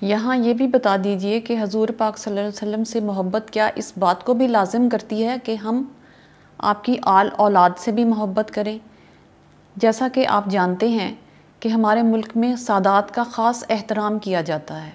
یہاں یہ بھی بتا دیجئے کہ حضور پاک صلی اللہ علیہ وسلم سے محبت کیا اس بات کو بھی لازم کرتی ہے کہ ہم آپ کی آل اولاد سے بھی محبت کریں؟ جیسا کہ آپ جانتے ہیں کہ ہمارے ملک میں سادات کا خاص احترام کیا جاتا ہے۔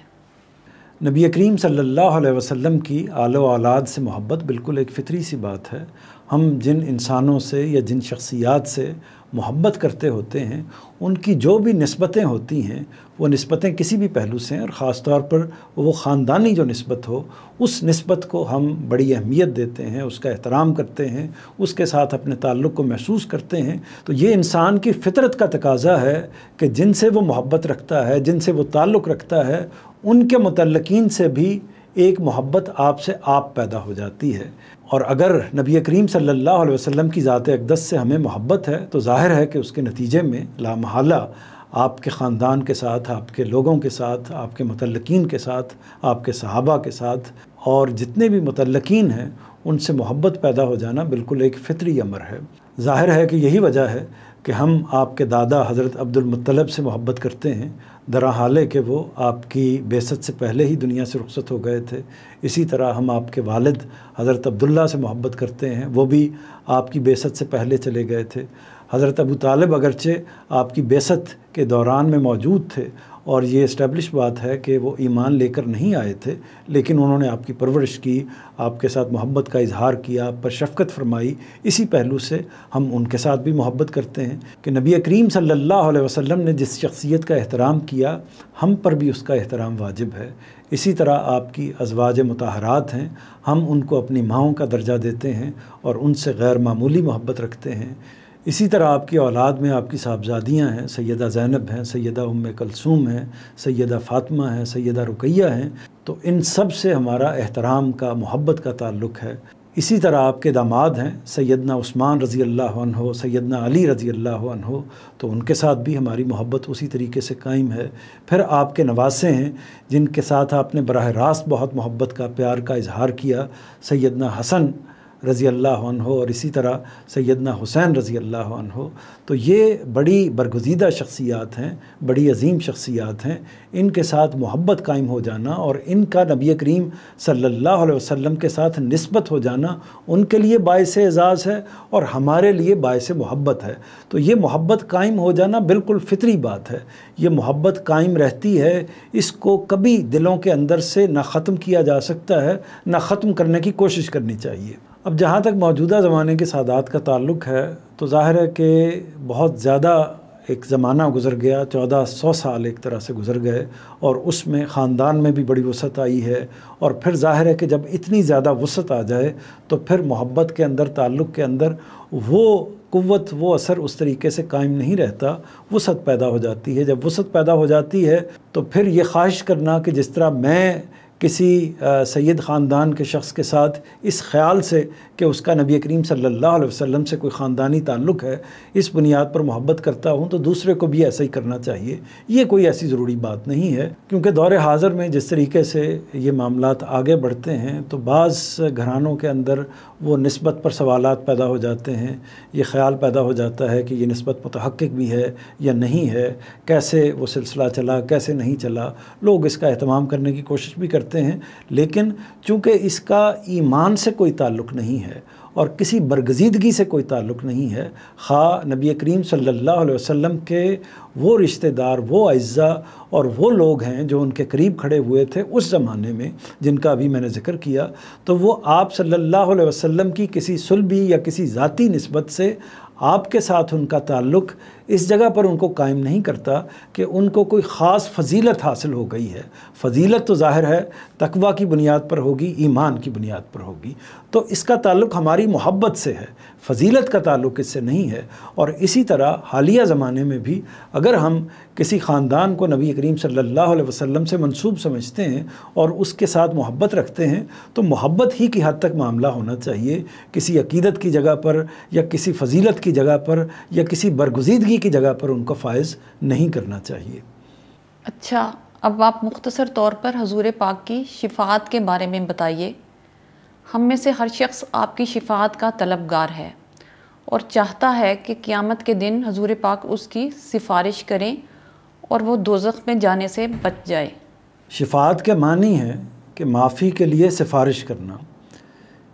نبی کریم صلی اللہ علیہ وسلم کی آل و اولاد سے محبت بالکل ایک فطری سی بات ہے۔ ہم جن انسانوں سے یا جن شخصیات سے محبت کرتے ہوتے ہیں ان کی جو بھی نسبتیں ہوتی ہیں وہ نسبتیں کسی بھی پہلو سے ہیں، اور خاص طور پر وہ خاندانی جو نسبت ہو اس نسبت کو ہم بڑی اہمیت دیتے ہیں، اس کا احترام کرتے ہیں، اس کے ساتھ اپنے تعلق کو محسوس کرتے ہیں۔ تو یہ انسان کی فطرت کا تقاضا ہے کہ جن سے وہ محبت رکھتا ہے، جن سے وہ تعلق رکھتا ہے، ان کے متعلقین سے بھی ایک محبت آپ سے آپ پیدا ہو جاتی ہے۔ اور اگر نبی کریم صلی اللہ علیہ وسلم کی ذات اقدس سے ہمیں محبت ہے تو ظاہر ہے کہ اس کے نتیجے میں لا محالہ آپ کے خاندان کے ساتھ، آپ کے لوگوں کے ساتھ، آپ کے متعلقین کے ساتھ، آپ کے صحابہ کے ساتھ اور جتنے بھی متعلقین ہیں ان سے محبت پیدا ہو جانا بالکل ایک فطری امر ہے۔ ظاہر ہے کہ یہی وجہ ہے کہ ہم آپ کے دادا حضرت عبد المطلب سے محبت کرتے ہیں، درا حالے کہ وہ آپ کی بعثت سے پہلے ہی دنیا سے رخصت ہو گئے تھے۔ اسی طرح ہم آپ کے والد حضرت عبداللہ سے محبت کرتے ہیں، وہ بھی آپ کی بعثت سے پہلے چلے گئے تھے۔ حضرت ابو طالب اگرچہ آپ کی بعثت کے دوران میں موجود تھے اور یہ اسٹیبلش بات ہے کہ وہ ایمان لے کر نہیں آئے تھے، لیکن انہوں نے آپ کی پرورش کی، آپ کے ساتھ محبت کا اظہار کیا، آپ پر شفقت فرمائی۔ اسی پہلو سے ہم ان کے ساتھ بھی محبت کرتے ہیں کہ نبی کریم صلی اللہ علیہ وسلم نے جس شخصیت کا احترام کیا ہم پر بھی اس کا احترام واجب ہے۔ اسی طرح آپ کی ازواج مطہرات ہیں، ہم ان کو اپنی ماؤں کا درجہ دیتے ہیں اور ان سے غیر معمولی محبت رکھتے ہیں۔ اسی طرح آپ کی اولاد میں آپ کی صاحبزادیاں ہیں، سیدہ زینب ہیں، سیدہ ام کلثوم ہیں، سیدہ فاطمہ ہیں، سیدہ رقیہ ہیں، تو ان سب سے ہمارا احترام کا، محبت کا تعلق ہے۔ اسی طرح آپ کے داماد ہیں سیدنا عثمان رضی اللہ عنہ، سیدنا علی رضی اللہ عنہ، تو ان کے ساتھ بھی ہماری محبت اسی طریقے سے قائم ہے۔ پھر آپ کے نواسے ہیں جن کے ساتھ آپ نے براہ راست بہت محبت کا، پیار کا اظہار کیا، سیدنا حسن رضی اللہ عنہ اور اسی طرح سیدنا حسین رضی اللہ عنہ۔ تو یہ بڑی برگزیدہ شخصیات ہیں، بڑی عظیم شخصیات ہیں، ان کے ساتھ محبت قائم ہو جانا اور ان کا نبی کریم صلی اللہ علیہ وسلم کے ساتھ نسبت ہو جانا ان کے لیے باعث اعزاز ہے اور ہمارے لیے باعث محبت ہے۔ تو یہ محبت قائم ہو جانا بالکل فطری بات ہے، یہ محبت قائم رہتی ہے، اس کو کبھی دلوں کے اندر سے نہ ختم کیا جا سکتا ہے، نہ ختم کرنے کی کوشش کرنی چاہیے۔ اب جہاں تک موجودہ زمانے کے سادات کا تعلق ہے تو ظاہر ہے کہ بہت زیادہ ایک زمانہ گزر گیا، 1400 سال ایک طرح سے گزر گئے، اور اس میں خاندان میں بھی بڑی وسعت آئی ہے، اور پھر ظاہر ہے کہ جب اتنی زیادہ وسعت آ جائے تو پھر محبت کے اندر، تعلق کے اندر وہ قوت، وہ اثر اس طریقے سے قائم نہیں رہتا، وسعت پیدا ہو جاتی ہے۔ جب وسعت پیدا ہو جاتی ہے تو پھر یہ خواہش کرنا کہ جس طرح میں کسی سید خاندان کے شخص کے ساتھ اس خیال سے کہ اس کا نبی کریم صلی اللہ علیہ وسلم سے کوئی خاندانی تعلق ہے، اس بنیاد پر محبت کرتا ہوں تو دوسرے کو بھی ایسا ہی کرنا چاہیے، یہ کوئی ایسی ضروری بات نہیں ہے۔ کیونکہ دور حاضر میں جس طریقے سے یہ معاملات آگے بڑھتے ہیں تو بعض گھرانوں کے اندر وہ نسبت پر سوالات پیدا ہو جاتے ہیں، یہ خیال پیدا ہو جاتا ہے کہ یہ نسبت متحقق بھی ہے یا نہیں ہے، کیسے وہ سلسلہ چلا، کیسے نہیں چلا، لوگ اس کا اہتمام کرنے کی کوشش بھی کرتے ہیں، لیکن چونکہ اس کا ایمان سے کوئی تعلق نہیں ہے اور کسی برگزیدگی سے کوئی تعلق نہیں ہے، خواہ نبی کریم صلی اللہ علیہ وسلم کے وہ رشتہ دار، وہ اعزاء اور وہ لوگ ہیں جو ان کے قریب کھڑے ہوئے تھے اس زمانے میں جن کا ابھی میں نے ذکر کیا، تو وہ آپ صلی اللہ علیہ وسلم کی کسی صلبی یا کسی ذاتی نسبت سے آپ کے ساتھ ان کا تعلق اس جگہ پر ان کو قائم نہیں کرتا کہ ان کو کوئی خاص فضیلت حاصل ہو گئی ہے۔ فضیلت تو ظاہر ہے تقویٰ کی بنیاد پر ہوگی، ایمان کی بنیاد پر ہوگی، تو اس کا تعلق ہماری محبت سے ہے، فضیلت کا تعلق اس سے نہیں ہے۔ اور اسی طرح حالیہ زمانے میں بھی اگر ہم کسی خاندان کو نبی کریم صلی اللہ علیہ وسلم سے منسوب سمجھتے ہیں اور اس کے ساتھ محبت رکھتے ہیں تو محبت ہی کی حد تک معاملہ ہونا چاہیے، کسی عقیدت کی جگہ پر یا کسی فضیلت کی جگہ پر یا کسی برگزیدگی کی جگہ پر ان کو فائز نہیں کرنا چاہیے۔ اچھا، اب آپ مختصر طور پر حضور پاک کی شفاعت کے بارے میں بتائیے۔ ہم میں سے ہر شخص آپ کی شفاعت کا طلبگار ہے اور چاہتا ہے کہ قیامت کے دن حضور پاک اس کی سفارش کریں اور وہ دوزخ میں جانے سے بچ جائے۔ شفاعت کے معنی ہے کہ معافی کے لیے سفارش کرنا۔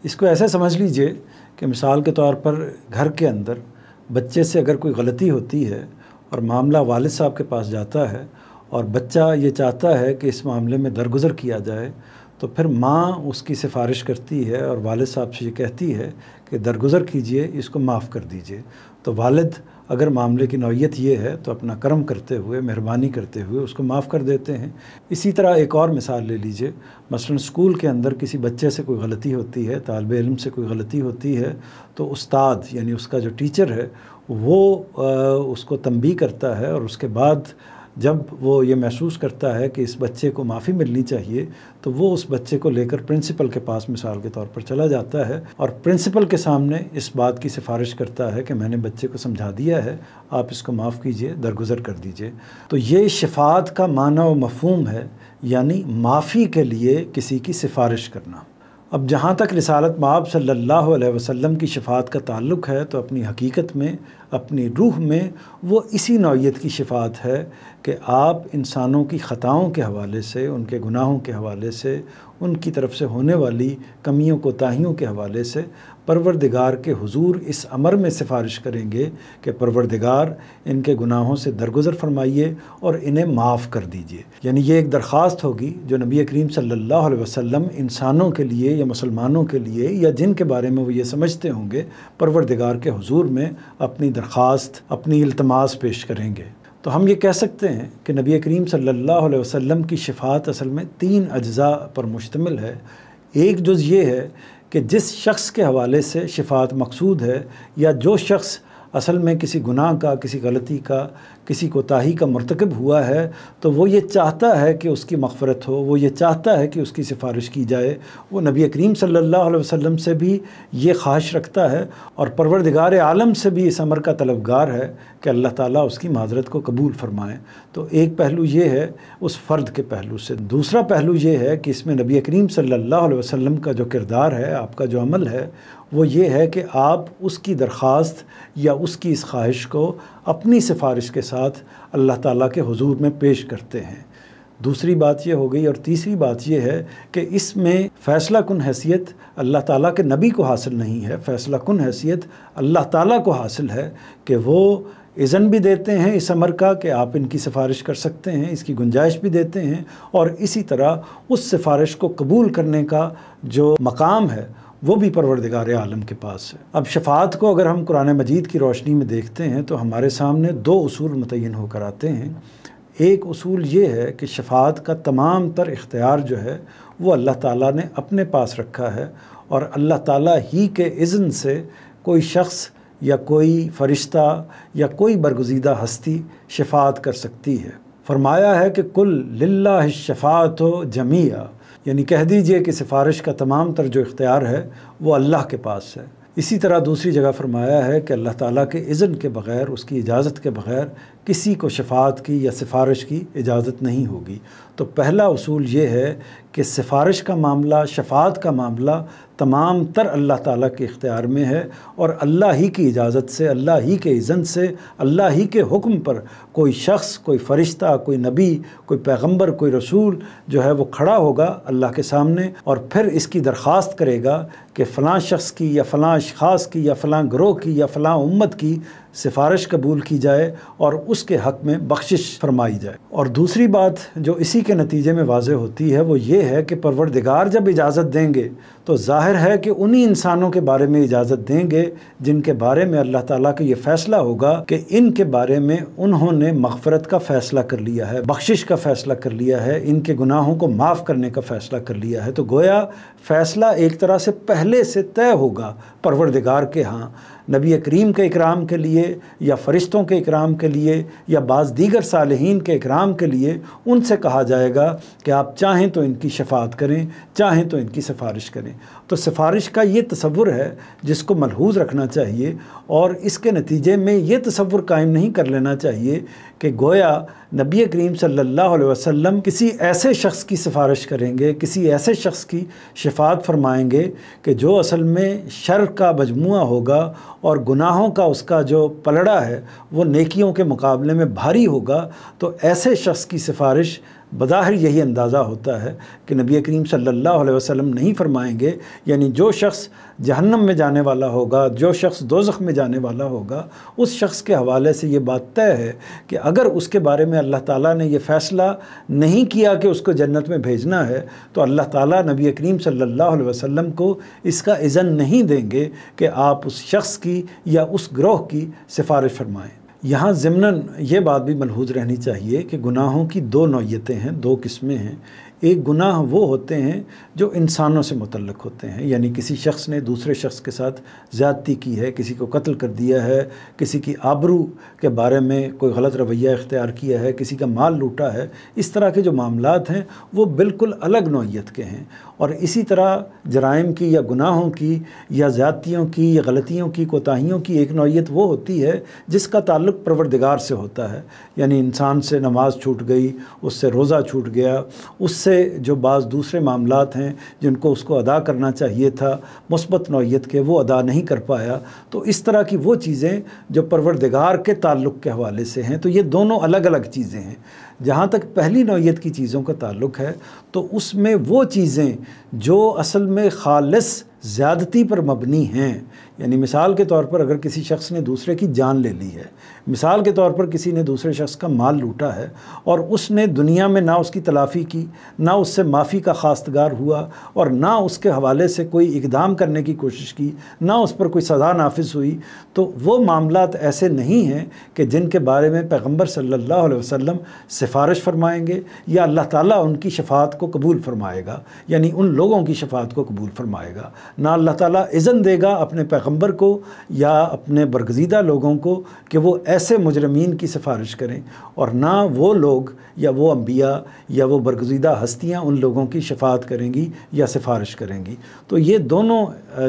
اس کو ایسے سمجھ لیجئے کہ مثال کے طور پر گھر کے اندر بچے سے اگر کوئی غلطی ہوتی ہے اور معاملہ والد صاحب کے پاس جاتا ہے اور بچہ یہ چاہتا ہے کہ اس معاملے میں درگزر کیا جائے، تو پھر ماں اس کی سفارش کرتی ہے اور والد صاحب سے یہ کہتی ہے کہ درگزر کیجئے، اس کو معاف کر دیجئے۔ تو والد اگر معاملے کی نوعیت یہ ہے تو اپنا کرم کرتے ہوئے، مہربانی کرتے ہوئے اس کو معاف کر دیتے ہیں۔ اسی طرح ایک اور مثال لے لیجئے، مثلا اسکول کے اندر کسی بچے سے کوئی غلطی ہوتی ہے، طالب علم سے کوئی غلطی ہوتی ہے، تو استاد یعنی اس کا جو ٹیچر ہے وہ اس کو تنبیہ کرتا ہے، اور اس کے بعد جب وہ یہ محسوس کرتا ہے کہ اس بچے کو معافی ملنی چاہیے تو وہ اس بچے کو لے کر پرنسپل کے پاس مثال کے طور پر چلا جاتا ہے اور پرنسپل کے سامنے اس بات کی سفارش کرتا ہے کہ میں نے بچے کو سمجھا دیا ہے، آپ اس کو معاف کیجئے، درگزر کر دیجئے۔ تو یہ شفاعت کا معنی و مفہوم ہے، یعنی معافی کے لیے کسی کی سفارش کرنا۔ اب جہاں تک رسالت مآب صلی اللہ علیہ وسلم کی شفاعت کا تعلق ہے تو اپنی حقیقت میں، اپنی روح میں وہ اسی نوعیت کی شفاعت ہے کہ آپ انسانوں کی خطاؤں کے حوالے سے، ان کے گناہوں کے حوالے سے، ان کی طرف سے ہونے والی کمیوں کوتاہیوں کے حوالے سے پروردگار کے حضور اس امر میں سفارش کریں گے کہ پروردگار ان کے گناہوں سے درگزر فرمائیے اور انہیں معاف کر دیجئے۔ یعنی یہ ایک درخواست ہوگی جو نبی کریم صلی اللہ علیہ وسلم انسانوں کے لیے یا مسلمانوں کے لیے یا جن کے بارے میں وہ یہ سمجھتے ہوں گے پروردگار کے حضور میں اپنی درخواست، اپنی التماس پیش کریں گے۔ تو ہم یہ کہہ سکتے ہیں کہ نبی کریم صلی اللہ علیہ وسلم کی شفاعت اصل میں 3 اجزاء پر مشتمل ہے۔ ایک جز یہ ہے کہ جس شخص کے حوالے سے شفاعت مقصود ہے یا جو شخص اصل میں کسی گناہ کا، کسی غلطی کا، کسی کوتاہی کا مرتکب ہوا ہے تو وہ یہ چاہتا ہے کہ اس کی مغفرت ہو، وہ یہ چاہتا ہے کہ اس کی سفارش کی جائے، وہ نبی کریم صلی اللہ علیہ وسلم سے بھی یہ خواہش رکھتا ہے اور پروردگار عالم سے بھی اس امر کا طلبگار ہے کہ اللہ تعالیٰ اس کی معذرت کو قبول فرمائے۔ تو ایک پہلو یہ ہے اس فرد کے پہلو سے۔ دوسرا پہلو یہ ہے کہ اس میں نبی کریم صلی اللہ علیہ وسلم کا جو کردار ہے، آپ کا جو عمل ہے، وہ یہ ہے کہ آپ اس کی درخواست یا اس کی اس خواہش کو اپنی سفارش کے ساتھ اللہ تعالیٰ کے حضور میں پیش کرتے ہیں۔ دوسری بات یہ ہو گئی، اور تیسری بات یہ ہے کہ اس میں فیصلہ کن حیثیت اللہ تعالیٰ کے نبی کو حاصل نہیں ہے، فیصلہ کن حیثیت اللہ تعالیٰ کو حاصل ہے کہ وہ اذن بھی دیتے ہیں اس امر کا کہ آپ ان کی سفارش کر سکتے ہیں، اس کی گنجائش بھی دیتے ہیں، اور اسی طرح اس سفارش کو قبول کرنے کا جو مقام ہے وہ بھی پروردگار عالم کے پاس ہے۔ اب شفاعت کو اگر ہم قرآن مجید کی روشنی میں دیکھتے ہیں تو ہمارے سامنے 2 اصول متعین ہو کر آتے ہیں۔ ایک اصول یہ ہے کہ شفاعت کا تمام تر اختیار جو ہے وہ اللہ تعالیٰ نے اپنے پاس رکھا ہے، اور اللہ تعالیٰ ہی کے اذن سے کوئی شخص یا کوئی فرشتہ یا کوئی برگزیدہ ہستی شفاعت کر سکتی ہے۔ فرمایا ہے کہ کل للہ الشفاعت جمیعا، یعنی کہہ دیجئے کہ سفارش کا تمام تر جو اختیار ہے وہ اللہ کے پاس ہے۔ اسی طرح دوسری جگہ فرمایا ہے کہ اللہ تعالیٰ کے اذن کے بغیر، اس کی اجازت کے بغیر کسی کو شفاعت کی یا سفارش کی اجازت نہیں ہوگی۔ تو پہلا اصول یہ ہے کہ سفارش کا معاملہ، شفاعت کا معاملہ تمام تر اللہ تعالیٰ کے اختیار میں ہے، اور اللہ ہی کی اجازت سے، اللہ ہی کے اذن سے، اللہ ہی کے حکم پر کوئی شخص، کوئی فرشتہ، کوئی نبی، کوئی پیغمبر، کوئی رسول جو ہے وہ کھڑا ہوگا اللہ کے سامنے اور پھر اس کی درخواست کرے گا کہ فلاں شخص کی یا فلاں اشخاص کی یا فلاں گروہ کی یا فلاں امت کی سفارش قبول کی جائے اور اس کے حق میں بخشش فرمائی جائے۔ اور دوسری بات جو اسی کے نتیجے میں واضح ہوتی ہے وہ یہ ہے کہ پروردگار جب اجازت دیں گے تو ظاہر ہے کہ انہی انسانوں کے بارے میں اجازت دیں گے جن کے بارے میں اللہ تعالیٰ کا یہ فیصلہ ہوگا کہ ان کے بارے میں انہوں نے مغفرت کا فیصلہ کر لیا ہے، بخشش کا فیصلہ کر لیا ہے، ان کے گناہوں کو معاف کرنے کا فیصلہ کر لیا ہے۔ تو گویا فیصلہ ایک طرح سے پہلے سے طے ہوگا پروردگار کے ہاں، نبی کریم کے اکرام کے لیے یا فرشتوں کے اکرام کے لیے یا بعض دیگر صالحین کے اکرام کے لیے ان سے کہا جائے گا کہ آپ چاہیں تو ان کی شفاعت کریں، چاہیں تو ان کی سفارش کریں۔ تو سفارش کا یہ تصور ہے جس کو ملحوظ رکھنا چاہیے، اور اس کے نتیجے میں یہ تصور قائم نہیں کر لینا چاہیے کہ گویا نبی کریم صلی اللہ علیہ وسلم کسی ایسے شخص کی سفارش کریں گے، کسی ایسے شخص کی شفاعت فرمائیں گے کہ جو اصل میں شر کا مجموعہ ہوگا اور گناہوں کا اس کا جو پلڑا ہے وہ نیکیوں کے مقابلے میں بھاری ہوگا۔ تو ایسے شخص کی سفارش بظاہر یہی اندازہ ہوتا ہے کہ نبی کریم صلی اللہ علیہ وسلم نہیں فرمائیں گے، یعنی جو شخص جہنم میں جانے والا ہوگا، جو شخص دوزخ میں جانے والا ہوگا، اس شخص کے حوالے سے یہ بات طے ہے کہ اگر اس کے بارے میں اللہ تعالیٰ نے یہ فیصلہ نہیں کیا کہ اس کو جنت میں بھیجنا ہے، تو اللہ تعالیٰ نبی کریم صلی اللہ علیہ وسلم کو اس کا اذن نہیں دیں گے کہ آپ اس شخص کی یا اس گروہ کی سفارش فرمائیں۔ یہاں ضمناً یہ بات بھی ملحوظ رہنی چاہیے کہ گناہوں کی دو نوعیتیں ہیں، دو قسمیں ہیں۔ ایک گناہ وہ ہوتے ہیں جو انسانوں سے متعلق ہوتے ہیں، یعنی کسی شخص نے دوسرے شخص کے ساتھ زیادتی کی ہے، کسی کو قتل کر دیا ہے، کسی کی آبرو کے بارے میں کوئی غلط رویہ اختیار کیا ہے، کسی کا مال لوٹا ہے۔ اس طرح کے جو معاملات ہیں وہ بالکل الگ نوعیت کے ہیں، اور اسی طرح جرائم کی یا گناہوں کی یا زیادتیوں کی یا غلطیوں کی، کوتاہیوں کی ایک نوعیت وہ ہوتی ہے جس کا تعلق پروردگار سے ہوتا ہے، یعنی انسان سے نماز چھوٹ گئی، اس سے روزہ چھوٹ گیا، اس سے جو بعض دوسرے معاملات ہیں جن کو اس کو ادا کرنا چاہیے تھا مثبت نوعیت کے، وہ ادا نہیں کر پایا۔ تو اس طرح کی وہ چیزیں جو پروردگار کے تعلق کے حوالے سے ہیں، تو یہ دونوں الگ الگ چیزیں ہیں۔ جہاں تک پہلی نوعیت کی چیزوں کا تعلق ہے تو اس میں وہ چیزیں جو اصل میں خالص زیادتی پر مبنی ہیں، یعنی مثال کے طور پر اگر کسی شخص نے دوسرے کی جان لے لی ہے، مثال کے طور پر کسی نے دوسرے شخص کا مال لوٹا ہے اور اس نے دنیا میں نہ اس کی تلافی کی، نہ اس سے معافی کا خواستگار ہوا، اور نہ اس کے حوالے سے کوئی اقدام کرنے کی کوشش کی، نہ اس پر کوئی سزا نافذ ہوئی، تو وہ معاملات ایسے نہیں ہیں کہ جن کے بارے میں پیغمبر صلی اللہ علیہ وسلم سفارش فرمائیں گے یا اللہ تعالیٰ ان کی شفاعت کو قبول فرمائے گا، یعنی ان لوگوں کی شفاعت کو قبول فرمائے گا۔ نہ اللہ تعالیٰ اذن دے گا اپنے پیغمبر کو یا اپنے برگزیدہ لوگوں کو کہ وہ ایسے مجرمین کی سفارش کریں، اور نہ وہ لوگ یا وہ انبیاء یا وہ برگزیدہ ہستیاں ان لوگوں کی شفاعت کریں گی یا سفارش کریں گی۔ تو یہ دونوں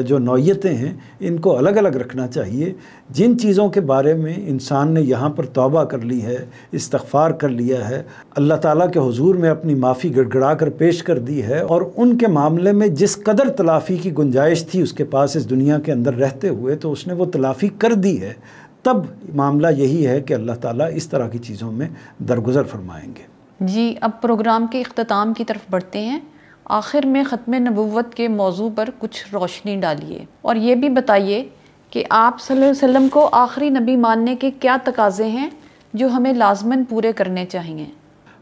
جو نوعیتیں ہیں ان کو الگ الگ رکھنا چاہیے۔ جن چیزوں کے بارے میں انسان نے یہاں پر توبہ کر لی ہے، استغفار کر لیا ہے، اللہ تعالیٰ کے حضور میں اپنی معافی گڑ گڑا کر پیش کر دی ہے، اور ان کے معاملے میں جس قدر تلافی کی گنجائش تھی اس کے پاس اس دنیا کے اندر رہتے ہوئے، تو اس نے وہ تلافی کر دی ہے، تب معاملہ یہی ہے کہ اللہ تعالیٰ اس طرح کی چیزوں میں درگزر فرمائیں گے۔ جی، اب پروگرام کے اختتام کی طرف بڑھتے ہیں۔ آخر میں ختم نبوت کے موضوع پر کچھ روشنی ڈالیے، اور یہ بھی بتائیے کہ آپ صلی اللہ علیہ وسلم کو آخری نبی ماننے کے کیا تقاضے ہیں جو ہمیں لازماً پورے کرنے چاہیے۔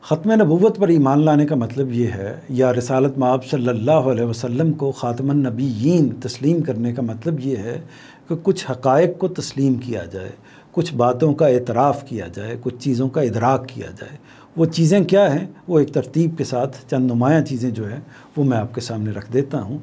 ختم نبوت پر ایمان لانے کا مطلب یہ ہے، یا رسالت مآب صلی اللہ علیہ وسلم کو خاتم النبیین تسلیم کرنے کا مطلب یہ ہے کہ کچھ حقائق کو تسلیم کیا جائے، کچھ باتوں کا اعتراف کیا جائے، کچھ چیزوں کا ادراک کیا جائے۔ وہ چیزیں کیا ہیں وہ ایک ترتیب کے ساتھ چند نمایاں چیزیں جو ہیں وہ میں آپ کے سامنے رکھ دیتا ہوں۔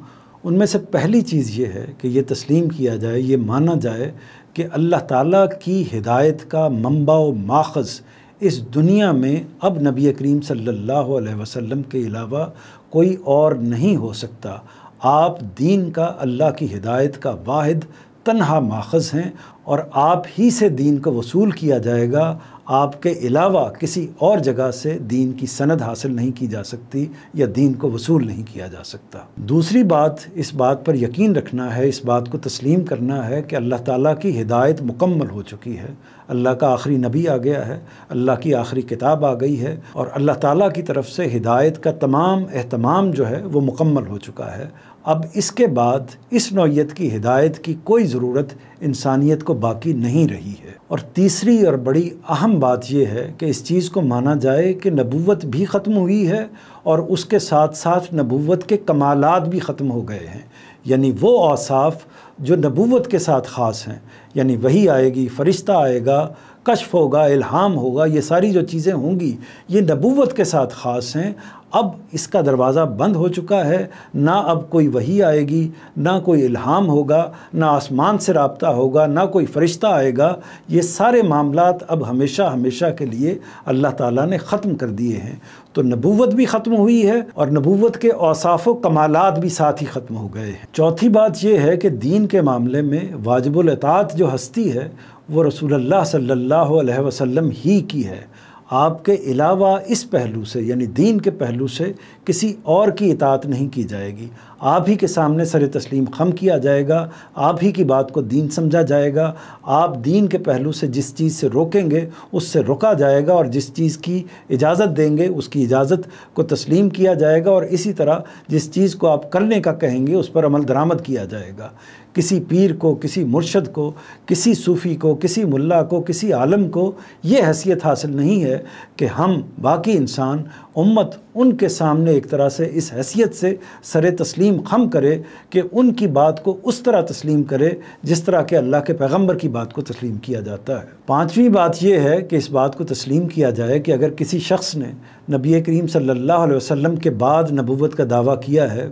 ان میں سے پہلی چیز یہ ہے کہ یہ تسلیم کیا جائے، یہ مانا جائے کہ اللہ تعالیٰ کی ہدایت کا منبع و ماخذ اس دنیا میں اب نبی کریم صلی اللہ علیہ وسلم کے علاوہ کوئی اور نہیں ہو سکتا۔ آپ دین کا، اللہ کی ہدایت کا واحد تنہا ماخذ ہیں، اور آپ ہی سے دین کو وصول کیا جائے گا۔ آپ کے علاوہ کسی اور جگہ سے دین کی سند حاصل نہیں کی جا سکتی یا دین کو وصول نہیں کیا جا سکتا۔ دوسری بات، اس بات پر یقین رکھنا ہے، اس بات کو تسلیم کرنا ہے کہ اللہ تعالیٰ کی ہدایت مکمل ہو چکی ہے۔ اللہ کا آخری نبی آ گیا ہے، اللہ کی آخری کتاب آ گئی ہے، اور اللہ تعالیٰ کی طرف سے ہدایت کا تمام اہتمام جو ہے وہ مکمل ہو چکا ہے۔ اب اس کے بعد اس نوعیت کی ہدایت کی کوئی ضرورت انسانیت کو باقی نہیں رہی ہے۔ اور تیسری اور بڑی اہم بات یہ ہے کہ اس چیز کو مانا جائے کہ نبوت بھی ختم ہوئی ہے، اور اس کے ساتھ ساتھ نبوت کے کمالات بھی ختم ہو گئے ہیں، یعنی وہ اوصاف جو نبوت کے ساتھ خاص ہیں، یعنی وحی آئے گی، فرشتہ آئے گا، کشف ہوگا، الہام ہوگا، یہ ساری جو چیزیں ہوں گی یہ نبوت کے ساتھ خاص ہیں۔ اب اس کا دروازہ بند ہو چکا ہے، نہ اب کوئی وحی آئے گی، نہ کوئی الہام ہوگا، نہ آسمان سے رابطہ ہوگا، نہ کوئی فرشتہ آئے گا۔ یہ سارے معاملات اب ہمیشہ ہمیشہ کے لیے اللہ تعالیٰ نے ختم کر دیے ہیں۔ تو نبوت بھی ختم ہوئی ہے، اور نبوت کے اوصاف و کمالات بھی ساتھ ہی ختم ہو گئے ہیں۔ چوتھی بات یہ ہے کہ دین کے معاملے میں واجب الاطاعت جو ہستی ہے وہ رسول اللہ صلی اللہ علیہ وسلم ہی کی ہے۔ آپ کے علاوہ اس پہلو سے یعنی دین کے پہلو سے کسی اور کی اطاعت نہیں کی جائے گی۔ آپ ہی کے سامنے سر تسلیم خم کیا جائے گا، آپ ہی کی بات کو دین سمجھا جائے گا، آپ دین کے پہلو سے جس چیز سے روکیں گے اس سے روکا جائے گا، اور جس چیز کی اجازت دیں گے اس کی اجازت کو تسلیم کیا جائے گا، اور اسی طرح جس چیز کو آپ کرنے کا کہیں گے اس پر عمل درآمد کیا جائے گا۔ کسی پیر کو، کسی مرشد کو، کسی صوفی کو، کسی ملا کو، کسی عالم کو یہ حیثیت حاصل نہیں ہے کہ ہم باقی انسان امت ان کے سامنے ایک طرح سے اس حیثیت سے سر تسلیم خم کرے کہ ان کی بات کو اس طرح تسلیم کرے جس طرح کہ اللہ کے پیغمبر کی بات کو تسلیم کیا جاتا ہے۔ پانچویں بات یہ ہے کہ اس بات کو تسلیم کیا جائے کہ اگر کسی شخص نے نبی کریم صلی اللہ علیہ وسلم کے بعد نبوت کا دعویٰ کیا ہے،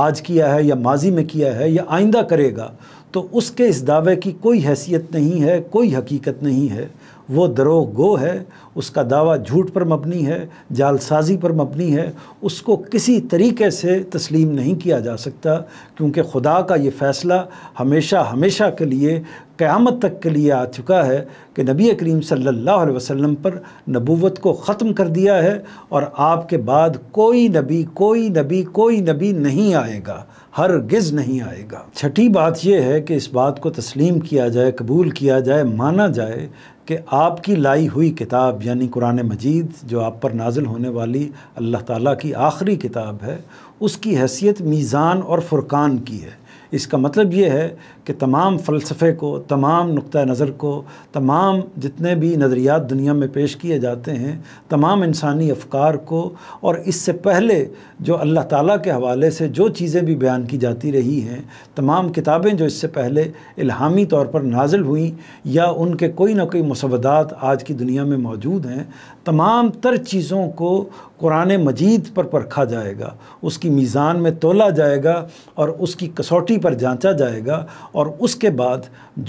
آج کیا ہے یا ماضی میں کیا ہے یا آئندہ کرے گا، تو اس کے اس دعوے کی کوئی حیثیت نہیں ہے، کوئی حقیقت نہیں ہے، وہ دروغ گو ہے، اس کا دعویٰ جھوٹ پر مبنی ہے، جال سازی پر مبنی ہے، اس کو کسی طریقے سے تسلیم نہیں کیا جا سکتا، کیونکہ خدا کا یہ فیصلہ ہمیشہ ہمیشہ کے لیے قیامت تک کے لیے آ چکا ہے کہ نبی کریم صلی اللہ علیہ وسلم پر نبوت کو ختم کر دیا ہے، اور آپ کے بعد کوئی نبی نہیں آئے گا، ہرگز نہیں آئے گا۔ چھٹی بات یہ ہے کہ اس بات کو تسلیم کیا جائے، قبول کیا جائے، مانا جائے کہ آپ کی لائی ہوئی کتاب یعنی قرآن مجید جو آپ پر نازل ہونے والی اللہ تعالیٰ کی آخری کتاب ہے، اس کی حیثیت میزان اور فرقان کی ہے۔ اس کا مطلب یہ ہے کہ تمام فلسفے کو، تمام نقطہ نظر کو، تمام جتنے بھی نظریات دنیا میں پیش کیے جاتے ہیں، تمام انسانی افکار کو، اور اس سے پہلے جو اللہ تعالیٰ کے حوالے سے جو چیزیں بھی بیان کی جاتی رہی ہیں، تمام کتابیں جو اس سے پہلے الہامی طور پر نازل ہوئیں یا ان کے کوئی نہ کوئی مسودات آج کی دنیا میں موجود ہیں، تمام تر چیزوں کو قرآن مجید پر پرکھا جائے گا، اس کی میزان میں تولا جائے گا اور اس کی کسوٹی پر جانچا جائے گا، اور اس کے بعد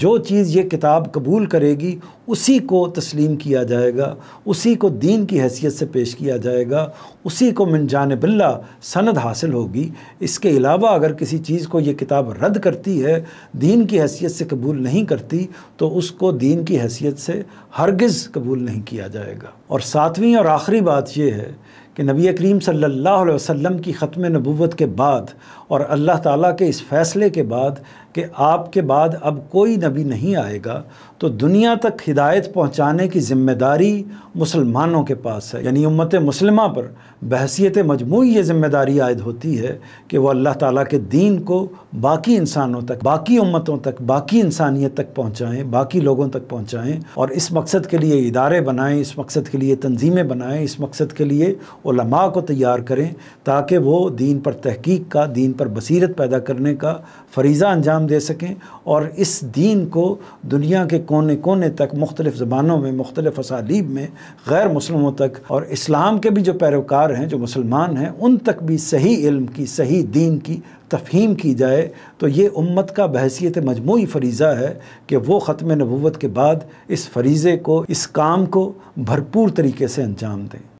جو چیز یہ کتاب قبول کرے گی اسی کو تسلیم کیا جائے گا، اسی کو دین کی حیثیت سے پیش کیا جائے گا، اسی کو من جانب اللہ سند حاصل ہوگی۔ اس کے علاوہ اگر کسی چیز کو یہ کتاب رد کرتی ہے، دین کی حیثیت سے قبول نہیں کرتی، تو اس کو دین کی حیثیت سے ہرگز قبول نہیں کیا جائے گا۔ اور ساتویں اور آخری بات یہ ہے کہ نبی کریم صلی اللہ علیہ وسلم کی ختم نبوت کے بعد اور اللہ تعالیٰ کے اس فیصلے کے بعد کہ آپ کے بعد اب کوئی نبی نہیں آئے گا، تو دنیا تک ہدایت پہنچانے کی ذمہ داری مسلمانوں کے پاس ہے، یعنی امت مسلمہ پر بحیثیت مجموعی یہ ذمہ داری عائد ہوتی ہے کہ وہ اللہ تعالیٰ کے دین کو باقی انسانوں تک، باقی امتوں تک، باقی انسانیت تک پہنچائیں، باقی لوگوں تک پہنچائیں، اور اس مقصد کے لیے ادارے بنائیں، اس مقصد کے لیے تنظیمیں بنائیں، اس مقصد کے لیے علماء کو تیار کریں، تاکہ وہ دین پر تحقیق کا، دین پر بصیرت پیدا کرنے کا فریضہ انجام دے سکیں، اور اس دین کو دنیا کے کونے کونے تک، مختلف زبانوں میں، مختلف اسالیب میں غیر مسلموں تک، اور اسلام کے بھی جو پیروکار ہیں، جو مسلمان ہیں، ان تک بھی صحیح علم کی، صحیح دین کی تفہیم کی جائے۔ تو یہ امت کا بحیثیت مجموعی فریضہ ہے کہ وہ ختم نبوت کے بعد اس فریضے کو، اس کام کو بھرپور طریقے سے انجام دیں۔